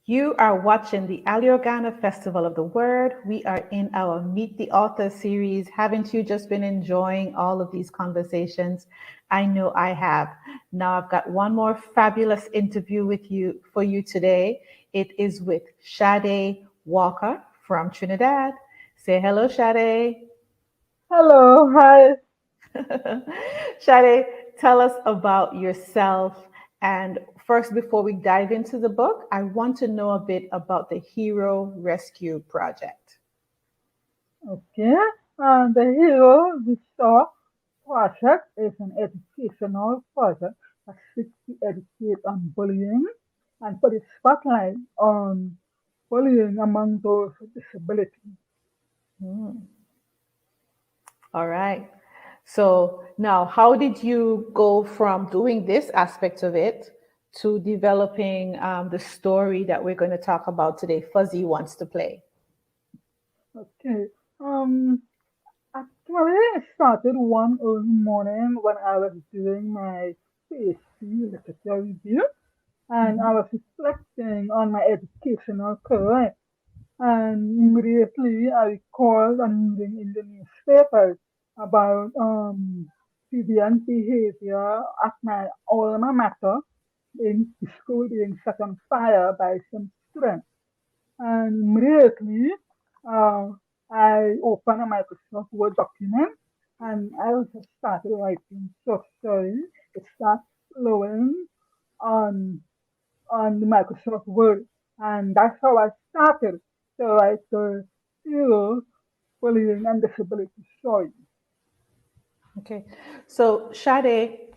You are watching the Aliorgana Festival of the Word. We are in our Meet the Author series. Haven't you just been enjoying all of these conversations? I know I have. Now I've got one more fabulous interview with you for you today. It is with Sade Walker from Trinidad. Say hello, Sade. Hello, hi. Sade, tell us about yourself. And first, before we dive into the book, I want to know a bit about the Hero Rescue Project. Okay. The Hero Restore project is an educational project that seeks to educate on bullying and put its spotlight on bullying among those with disabilities. Hmm. All right. So now, how did you go from doing this aspect of it to developing the story that we're going to talk about today? Fuzzy wants to play. Okay. Um, Actually, I started one early morning when I was doing my PhD literature review, and I Mhm. was reflecting on my educational career. And immediately I recalled on reading in the newspapers about deviant behavior at my alma mater in the school being set on fire by some students. And immediately uh, I opened a Microsoft Word document and I also started writing short stories. It starts flowing on on the Microsoft Word, and that's how I started to write the zero bullying and disability story. Okay, so Sade,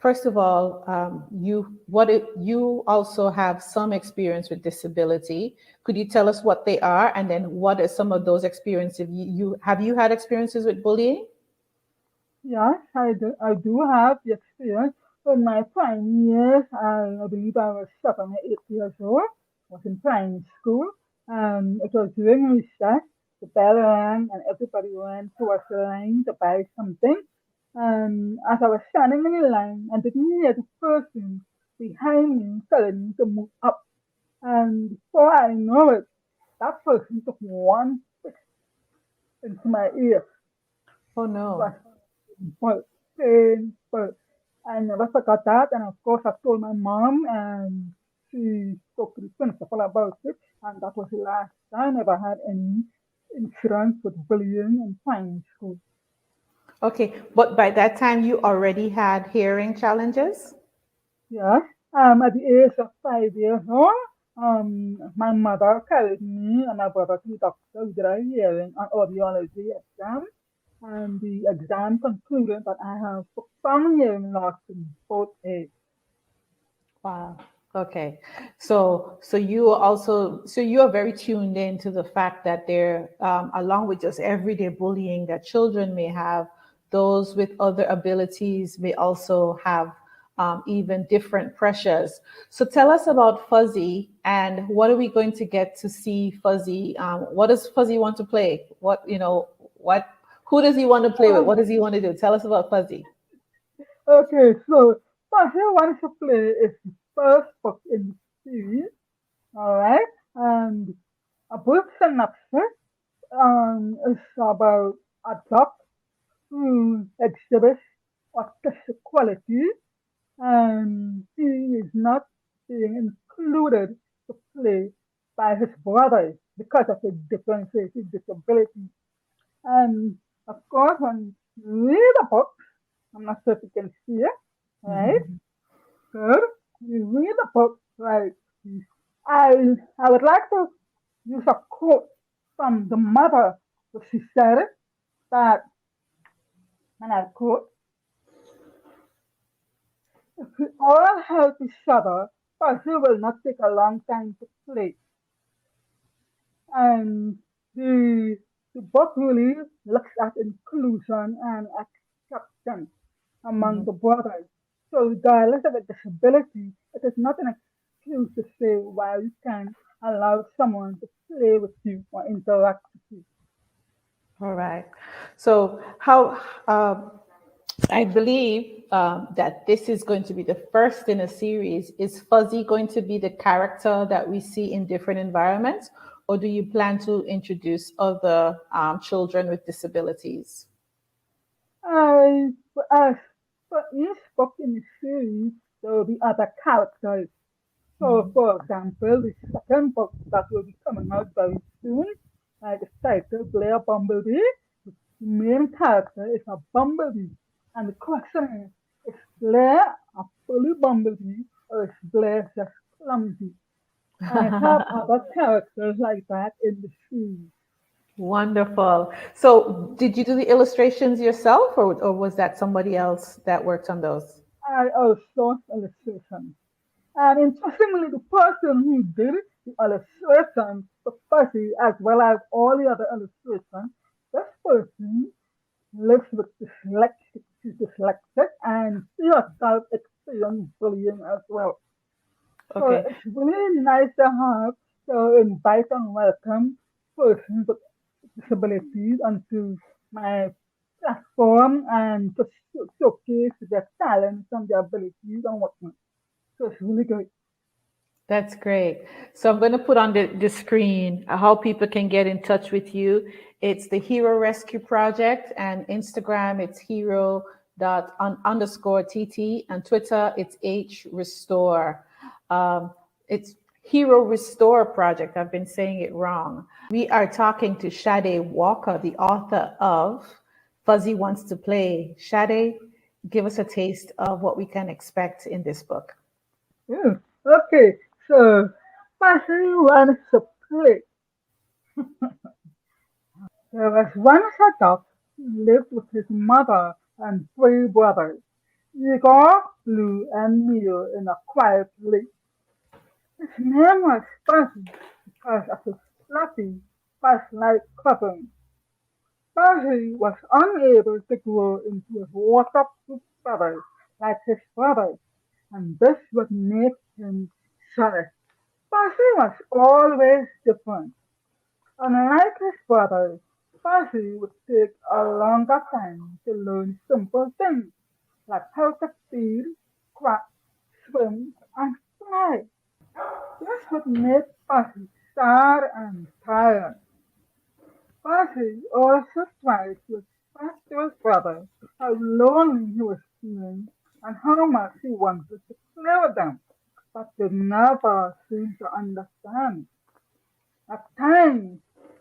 first of all, you also have some experience with disability. Could you tell us what they are, and then what are some of those experiences? You have you had experiences with bullying? Yes, I do have the experience. In my prime years, I believe I was 7 or 8 years old. I was in primary school, and it was during recess. The bell rang, and everybody went towards the line to buy something. And as I was standing in the line, I didn't hear the person behind me telling me to move up. And before I know it, that person took one stick into my ear. Oh It was no. painful, painful. I never forgot that. And of course, I told my mom, and she spoke to the principal about it. And that was the last time I ever had any incidents with bullying in primary school. Okay, but by that time you already had hearing challenges? Yes. At the age of 5 years old, my mother carried me and my brother to the doctor. We did a hearing and audiology exam, and the exam concluded that I have profound hearing loss in both ears. Wow. Okay. So you are also so you are very tuned in to the fact that there, along with just everyday bullying that children may have, those with other abilities may also have even different pressures. So tell us about Fuzzy and what are we going to get to see Fuzzy? What does Fuzzy want to play? What who does he want to play with? What does he want to do? Tell us about Fuzzy. Okay, so Pasha wants to play is the first book in the series, alright? And a book synopsis is about a dog who exhibits autistic qualities, and he is not being included to play by his brothers because of his differences, his disability. And of course, when you read the book, I'm not sure if you can see it, right? Good. You read the book, right? I would like to use a quote from the mother, but she said it that, and I quote, if we all help each other, Percy will not take a long time to play. And the, the book really looks at inclusion and acceptance among the brothers. So regardless of a disability, it is not an excuse to say why you can't allow someone to play with you or interact with you. All right. So how? I believe that this is going to be the first in a series. Is Fuzzy going to be the character that we see in different environments, or do you plan to introduce other children with disabilities? I, as for each book in the series, there will be other characters. So, for example, the second book that will be coming out very soon, is titled Blair Bumblebee. The main character is a bumblebee. And the question is Blair a fully bumblebee or is Blair just clumsy? And I have other characters like that in the series. Wonderful. So, did you do the illustrations yourself, or was that somebody else that worked on those? I also illustration. And interestingly, the person who did the illustration for Fuzzy as well as all the other illustrations, this person lives with dyslexic. She's dyslexic and she herself experienced bullying as well. So Okay. it's really nice to have to invite and welcome persons with disabilities onto my platform and to showcase their talents and their abilities and whatnot. So it's really great. That's great. So I'm going to put on the screen how people can get in touch with you. It's the Hero Rescue Project, and Instagram it's hero dot underscore TT, and Twitter it's H Restore. It's Hero Restore Project. I've been saying it wrong. We are talking to Sade Walker, the author of Fuzzy Wants to Play. Sade, give us a taste of what we can expect in this book. Yeah. Okay, so Fuzzy wants to play. There was once a dog who lived with his mother and three brothers, Igor, Blue, and Mio, in a quiet lake. His name was Fuzzy because of his fluffy, fuzz-like covering. Fuzzy was unable to grow into a waterproof feather like his brothers, and this would make him jealous. Fuzzy was always different. Unlike his brothers, Fuzzy would take a longer time to learn simple things like how to feed, crack, swim, and fly. This would make Fuzzy sad and tired. Fuzzy also tried to express to his brother how lonely he was feeling and how much he wanted to play with them, but they never seemed to understand. At times,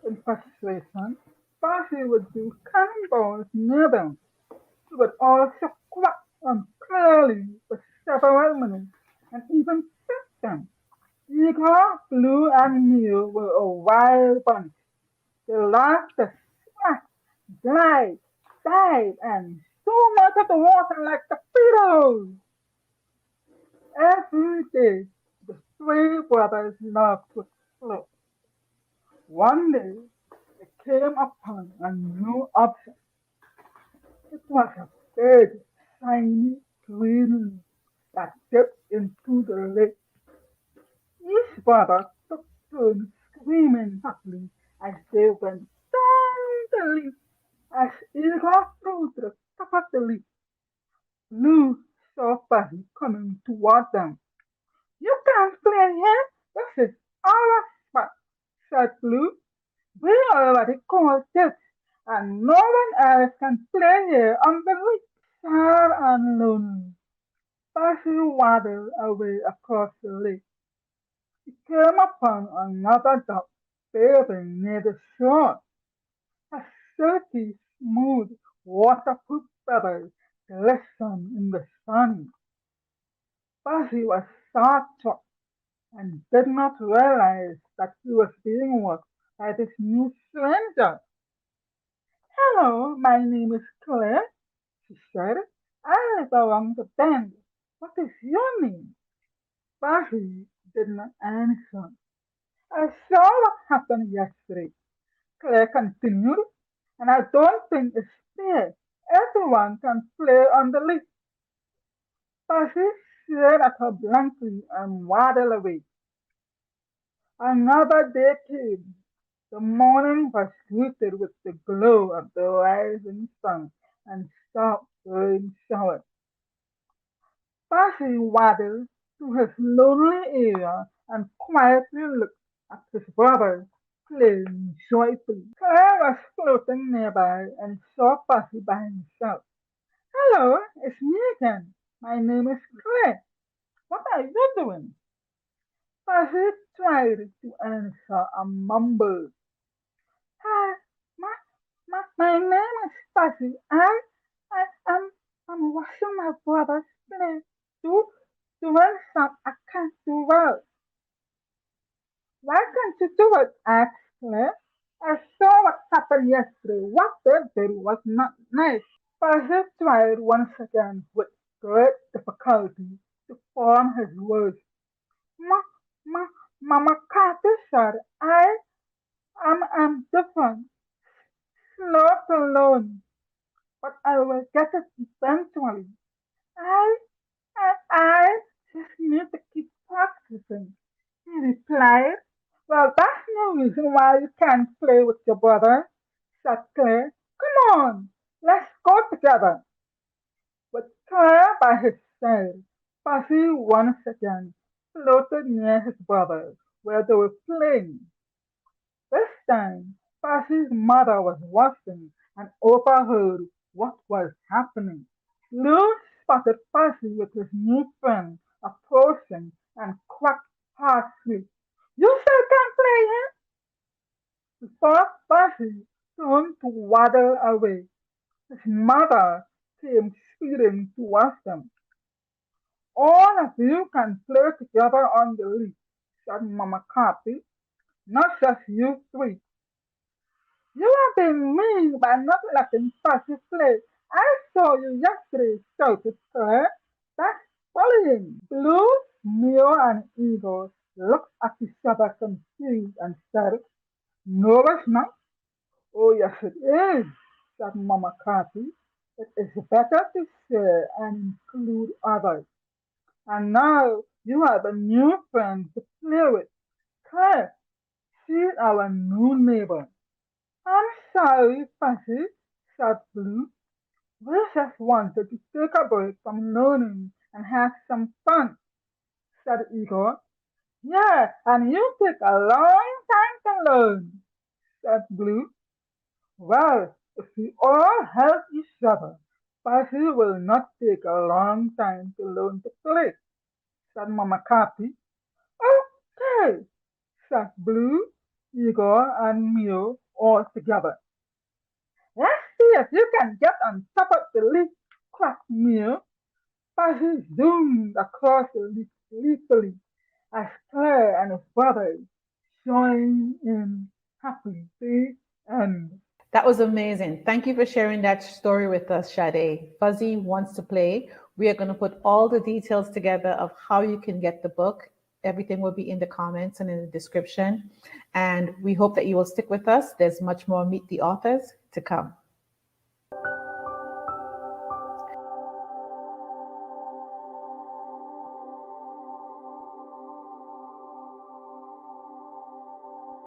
in frustration, Percy would do cannonballs near them. He would also quack unclearly for several minutes and even pet them. Igor, Blue, and Neil were a wild bunch. They laughed to smash, glide, dive, and so much of the water like the Beatles. Every day, the three brothers loved to explore. One day, they came upon a new object. It was a big, shiny green leaf that dipped into the lake. Each brother took turns screaming happily as they went down the leaf. As Igor flew to the top of the leaf, Blue saw Fuzzy coming toward them. You can't play here. This is our spot, said Blue. We already called it, and no one else can play here on the lake. Sad and lonely, Percy waddled away across the lake. He came upon another duck bathing near the shore. Her silky, smooth, waterproof feathers glistened in the sun. Percy was starstruck and did not realize that he was being watched by this new stranger. Hello, my name is Claire, she said. I live along the bend. What is your name? Barry did not answer. I saw what happened yesterday, Claire continued, and I don't think it's fair. Everyone can play on the list. Barry stared at her blankly and waddled away. Another day came. The morning was greeted with the glow of the rising sun and soft rain shower. Fuzzy waddled to his lonely area and quietly looked at his brother playing joyfully. Claire was floating nearby and saw Fuzzy by himself. Hello, it's me again. My name is Claire. What are you doing? Fuzzy tried to answer and mumbled. Hi, my, my name is Fuzzy. I'm washing my brother's plate. Do, doing some I can't do well. Why can't you do it? Asked Claire. I saw what happened yesterday. What they did was not nice. Fuzzy tried once again with great difficulty to form his words. Ma, ma, Mama Carter said I'm different, not alone, but I will get it eventually. I, I just need to keep practicing, he replied. Well, that's no reason why you can't play with your brother, said Claire. Come on, let's go together. With Claire by his side, Fuzzy once again floated near his brother, where they were playing. This time, Fuzzy's mother was watching and overheard what was happening. Lou spotted Fuzzy with his new friend approaching and quacked harshly. You still can't play here? Before Fuzzy turned to waddle away, his mother came speeding towards them. All of you can play together on the leaf, said Mama Carpy, not just you three. You have been mean by not letting Fuzzy play. I saw you yesterday, shouted Claire. That's bullying. Blue, Neo, and Eagle looked at each other confused and said, no, it's not. Oh, yes, it is, said Mama Cathy. It is better to share and include others. And now you have a new friend to play with. Claire, she's our new neighbor. I'm sorry, Fuzzy, said Blue. We just wanted to take a break from learning and have some fun, said Igor. Yeah, and you take a long time to learn, said Blue. Well, if we all help each other, Fuzzy will not take a long time to learn to play, said Mama Cappy. Okay, said Blue, Igor, and Mio all together. Let's see if you can get on top of the leaf, quacked Mio. Fuzzy zoomed across the leaf gleefully as Claire and his brothers joined in happily. The end. That was amazing. Thank you for sharing that story with us, Sade. Fuzzy wants to play. We are going to put all the details together of how you can get the book. Everything will be in the comments and in the description. And we hope that you will stick with us. There's much more Meet the Authors to come.